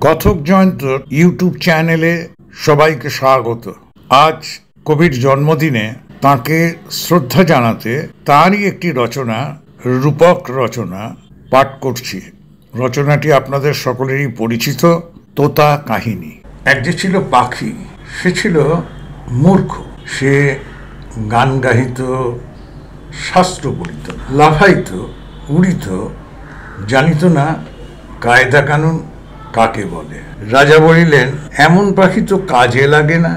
কথক জয়ন্তর YouTube চ্যানেলে সবাইকে স্বাগত। আজ কবির জন্মদিনে তাকে শ্রদ্ধা জানাতে তারই একটি রচনা, রূপক রচনা পাঠ করছি। রচনাটি আপনাদের সকলেরই পরিচিত, তোতা কাহিনী। এক যে ছিল পাখি, সে ছিল মূর্খ। সে গান গাহিত, শাস্ত্র পড়িত, লাফাইত, উড়িত, জানিত না কায়দা কানুন কাকে বলে। রাজা বলিলেন, এমন পাখি তো কাজে লাগে না,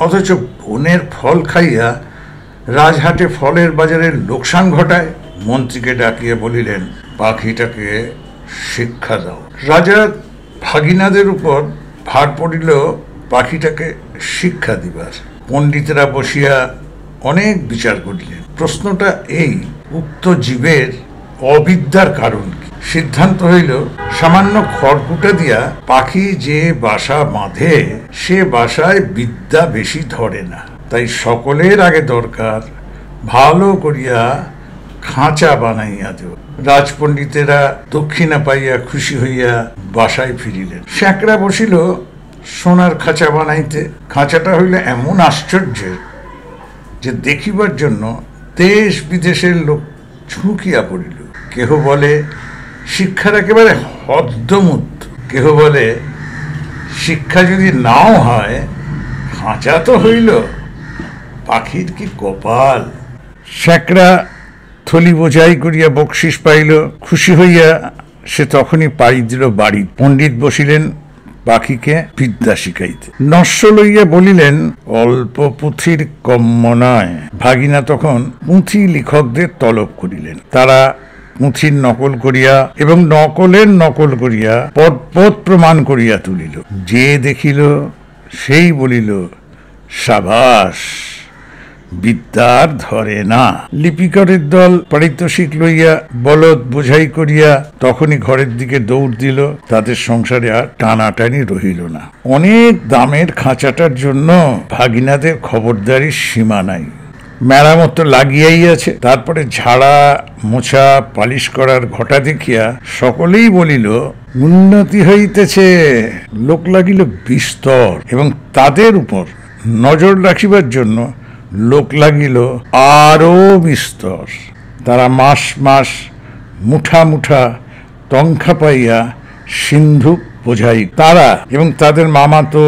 অথচ বনের ফল খাইয়া রাজহাটে ফলের বাজারে লোকসান ঘটায়। মন্ত্রীকে ডাকিয়ে বলিলেন, পাখিটাকে শিক্ষা দাও। রাজার ভাগিনাদের উপর ভার পড়িল পাখিটাকে শিক্ষা দিবার। পণ্ডিতেরা বসিয়া অনেক বিচার করিলেন। প্রশ্নটা এই, উক্ত জীবের অবিদ্যার কারণ কি? সিদ্ধান্ত হইল, সামান্য খড়কুটা দিয়া পাখি যে বাসা বাঁধে, সে বাসায় বিদ্যা বেশি ধরে না। তাই সকলের আগে দরকার ভালো করিয়া খাঁচা বানাইয়া দেও। রাজপণ্ডিতেরা দক্ষিণা পাইয়া খুশি হইয়া বাসায় ফিরিলেন। স্যাঁকড়া বসিল সোনার খাঁচা বানাইতে। খাঁচাটা হইল এমন আশ্চর্যের যে দেখিবার জন্য দেশ বিদেশের লোক ঝুঁকিয়া পড়িল। কেহ বলে শিক্ষার একেবারে হদ্দমুদ্ধ, কেহ বলে শিক্ষা যদি নাও হয়, খাঁচা তো হইল, পাখির কি কপাল। স্যাঁকড়া থলি বোঝাই করিয়া বকশিস পাইল। খুশি হইয়া সে তখনই পাড়ি দিল বাড়ি। পণ্ডিত বসিলেন পাখিকে বিদ্যা শিখাইতে। নস্য লইয়া বলিলেন, অল্প পুঁথির কম্য নয়। ভাগিনা তখন পুঁথি লেখকদের তলব করিলেন। তারা পুঁথির নকল করিয়া এবং নকলের নকল করিয়া পদ প্রমাণ করিয়া তুলিল। যে দেখিল সেই বলিল, সাবাস, বিদ্যার ধরে না। লিপিকরের দল পারিতোষিক লইয়া বলদ বোঝাই করিয়া তখনই ঘরের দিকে দৌড় দিল। তাদের সংসারে আর টানাটানি রহিল না। অনেক দামের খাঁচাটার জন্য ভাগিনাদের খবরদারির সীমা নাই। মেরামত তো লাগিয়াই আছে। তারপরে ঝাড়া মোছা পালিশ করার ঘটা দেখিয়া সকলেই বলিল, উন্নতি হইতেছে। লোক লাগিল বিস্তর, এবং তাদের উপর নজর রাখিবার জন্য লোক লাগিল আরো বিস্তর। তারা মাস মাস মুঠা মুঠা তংখা পাইয়া সিন্ধু বোঝাই। তারা এবং তাদের মামাতো,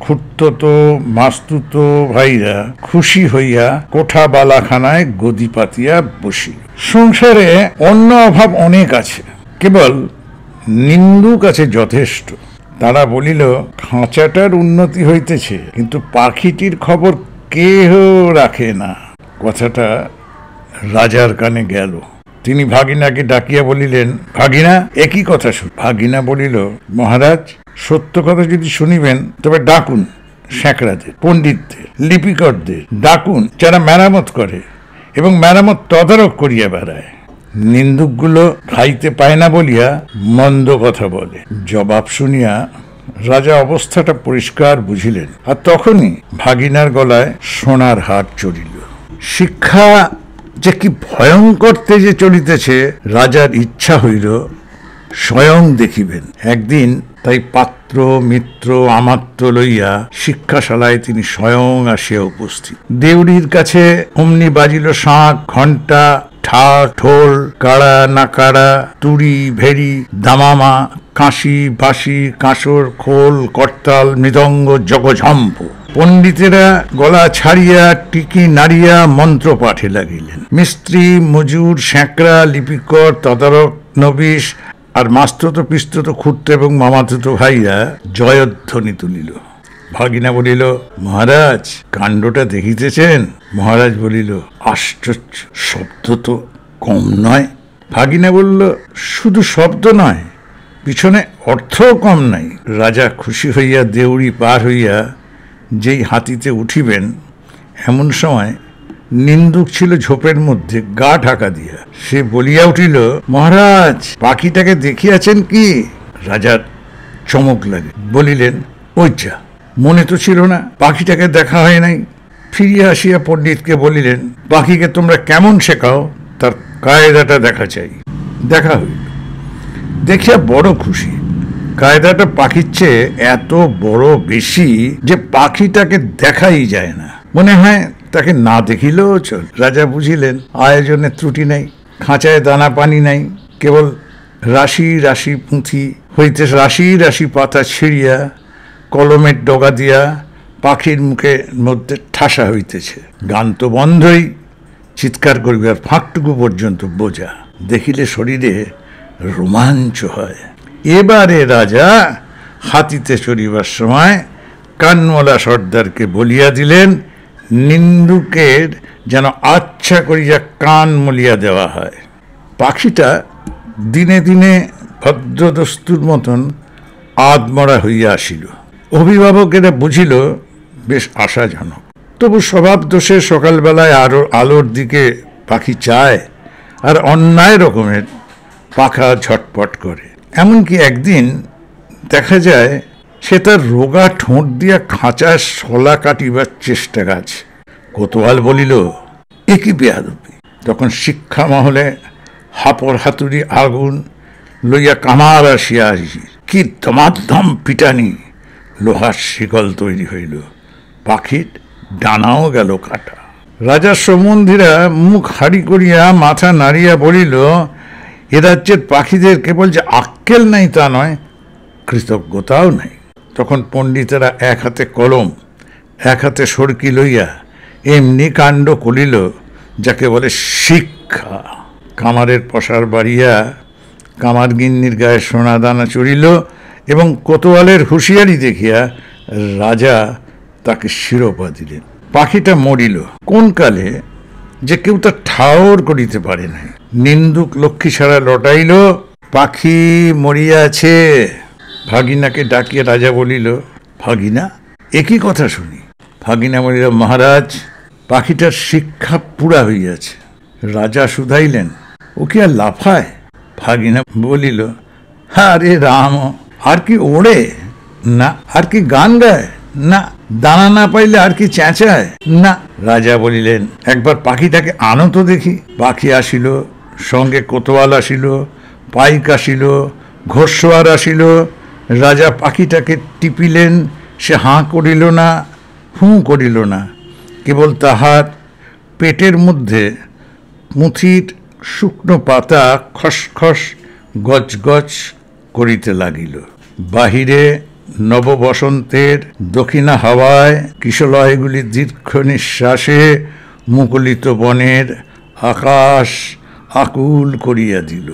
খুড়তো, মাস্তুতো ভাইরা খুশি হইয়া কোঠা বালাখানায় গদি পাতিয়া বসিল। সংসারে অন্য অভাব অনেক আছে, কেবল নিন্দুক আছে যথেষ্ট। তারা বলিল, খাঁচাটার উন্নতি হইতেছে, কিন্তু পাখিটির খবর কেহ রাখে না। কথাটা রাজার কানে গেল। তিনি ভাগিনাকে ডাকিয়া বলিলেন, ভাগিনা, একই কথা শুন। ভাগিনা বলিল, মহারাজ, সত্য কথা যদি শুনিবেন তবে ডাকুন স্যাঁকড়াদের, পণ্ডিতদের, লিপিকরদের ডাকুন, যারা মেরামত করে এবং মেরামত তদারক করিয়া বেড়ায়। নিন্দুকগুলো খাইতে পায় না বলিয়া মন্দ কথা বলে। জবাব শুনিয়া রাজা অবস্থাটা পরিষ্কার বুঝিলেন, আর তখনই ভাগিনার গলায় সোনার হার চড়িল। শিক্ষা যে কি ভয়ঙ্কর তেজে চলিতেছে, রাজার ইচ্ছা হইল স্বয়ং দেখিবেন। একদিন তাই পাত্র, মিত্র, আমাত্য লইয়া শিক্ষাশালায় তিনি স্বয়ং আসিয়া উপস্থিত। দেউড়ির কাছে অমনি বাজিল শাঁখ, ঘণ্টা, ঠা, ঢোল, কাড়া, নাকাড়া, তুড়ি, ভেড়ি, দামামা, কাঁসি, বাঁশি, কাঁসর, খোল, করতাল, মৃদঙ্গ, জগঝম্প। পণ্ডিতেরা গলা ছাড়িয়া টিকি নাড়িয়া মন্ত্র পাঠে লাগিলেন। মিস্ত্রি, মজুর, স্যাঁকড়া, লিপিকর, তদারক, নবিশ আর মাস্তুত, পিস্তুত, খুড়তো এবং মামাতুতো ভাইরা জয়ধ্বনি তুলিল। ভাগিনা বলিল, মহারাজ, কাণ্ডটা দেখিতেছেন? মহারাজ বলিল, আশ্চর্য, শব্দ তো কম নয়। ভাগিনা বলল, শুধু শব্দ নয়, পিছনে অর্থও কম নাই। রাজা খুশি হইয়া দেউড়ি পার হইয়া যেই হাতিতে উঠিবেন, এমন সময় নিন্দুক ছিল ঝোপের মধ্যে গা ঢাকা দিয়া। সে বলিয়া উঠিল, মহারাজ, পাখিটাকে দেখিয়াছেন কি? রাজার চমক লাগে। বলিলেন, ওই যা, মনে তো ছিল না, পাখিটাকে দেখা হয় নাই। ফিরিয়া আসিয়া পণ্ডিতকে বলিলেন, পাখিকে তোমরা কেমন শেখাও, তার কায়দাটা দেখা চাই। দেখা হইল। দেখিয়া বড় খুশি। কায়দাটা পাখির চেয়ে এত বড় বেশি যে পাখিটাকে দেখাই যায় না, মনে হয় তাকে না দেখিলেও চল। রাজা বুঝিলেন আয়োজনে ত্রুটি নাই, খাঁচায় দানা পানি নাই, কেবল রাশি রাশি পুঁথি হইতে রাশি রাশি পাতা ছিঁড়িয়া কলমের ডগা দিয়া পাখির মুখের মধ্যে ঠাসা হইতেছে। গান তো বন্ধই, চিৎকার করিবার ফাঁকটুকু পর্যন্ত বোঝা, দেখিলে শরীরে রোমাঞ্চ হয়। এবারে রাজা হাতিতে চড়িবার সময় কানমলা সর্দারকে বলিয়া দিলেন, নিন্দুকের যেন আচ্ছা করিয়া কান মলিয়া দেওয়া হয়। পাখিটা দিনে দিনে ভদ্রদস্তুর মতন আদমরা হইয়া আসিল। অভিভাবকেরা বুঝিল বেশ আশাজনক, তবু স্বভাব দোষে সকালবেলায় আলোর দিকে পাখি চায় আর অন্যায় রকমের পাখা ঝটপট করে। এমনকি একদিন দেখা যায় সে তার রোগা ঠোঁট দিয়া খাঁচার শলা কাটিবার চেষ্টা গাছ। কোতোয়াল বলিল, এ কি বেয়াদবি! তখন শিক্ষা মহলে হাপড় হাতুড়ি আগুন লইয়া কামার আসিয়া আসি, কি ধমাধম পিটানি! লোহার শিকল তৈরি হইল, পাখির ডানাও গেল কাটা। রাজার সম্বন্ধীরা মুখ হাড়ি করিয়া মাথা নাড়িয়া বলিল, এ রাজ্যের পাখিদের কেবল যে আক্কেল নাই তা নয়, কৃতজ্ঞতাও নাই। তখন পণ্ডিতেরা এক হাতে কলম এক হাতে সরকি লইয়া এমনি কাণ্ড করিল যাকে বলে শিক্ষা। কামারের পসার বাড়িয়া কামার গিন্নির গায়ে সোনা দানা চড়িল এবং কোতোয়ালের হুঁশিয়ারি দেখিয়া রাজা তাকে শিরোপা দিলেন। পাখিটা মরিল কোন কালে যে কেউ তা ঠাওর করিতে পারে নাই। নিন্দুক লক্ষ্মী ছাড়া লটাইল, পাখি মরিয়াছে। ভাগিনাকে ডাকিয়া রাজা বলিল, ভাগিনা, একই কথা শুনি। ভাগিনা বলিল, মহারাজ, পাখিটার শিক্ষা পুরা হইয়াছে। রাজা শুধাইলেন, ও কি আর লাফায়? ভাগিনা বলিল, আরে রাম, আর কি ওড়ে? না। আর কি গান গায়? না। দানা না পাইলে আর কি চেঁচায়? না। রাজা বলিলেন, একবার পাখিটাকে আনো তো দেখি। পাখি আসিল, সঙ্গে কোতোয়াল আসিল, পাইক আসিল, ঘোড়সওয়ার আসিল। রাজা পাখিটাকে টিপিলেন, সে হাঁ করিল না, হুঁ করিল না, কেবল তাহার পেটের মধ্যে পুঁথির শুকনো পাতা খসখস গজগজ করিতে লাগিল। বাহিরে নববসন্তের দক্ষিণা হাওয়ায় কিশলয়গুলি দীর্ঘ নিঃশ্বাসে মুকুলিত বনের আকাশ আকুল করিয়া দিল।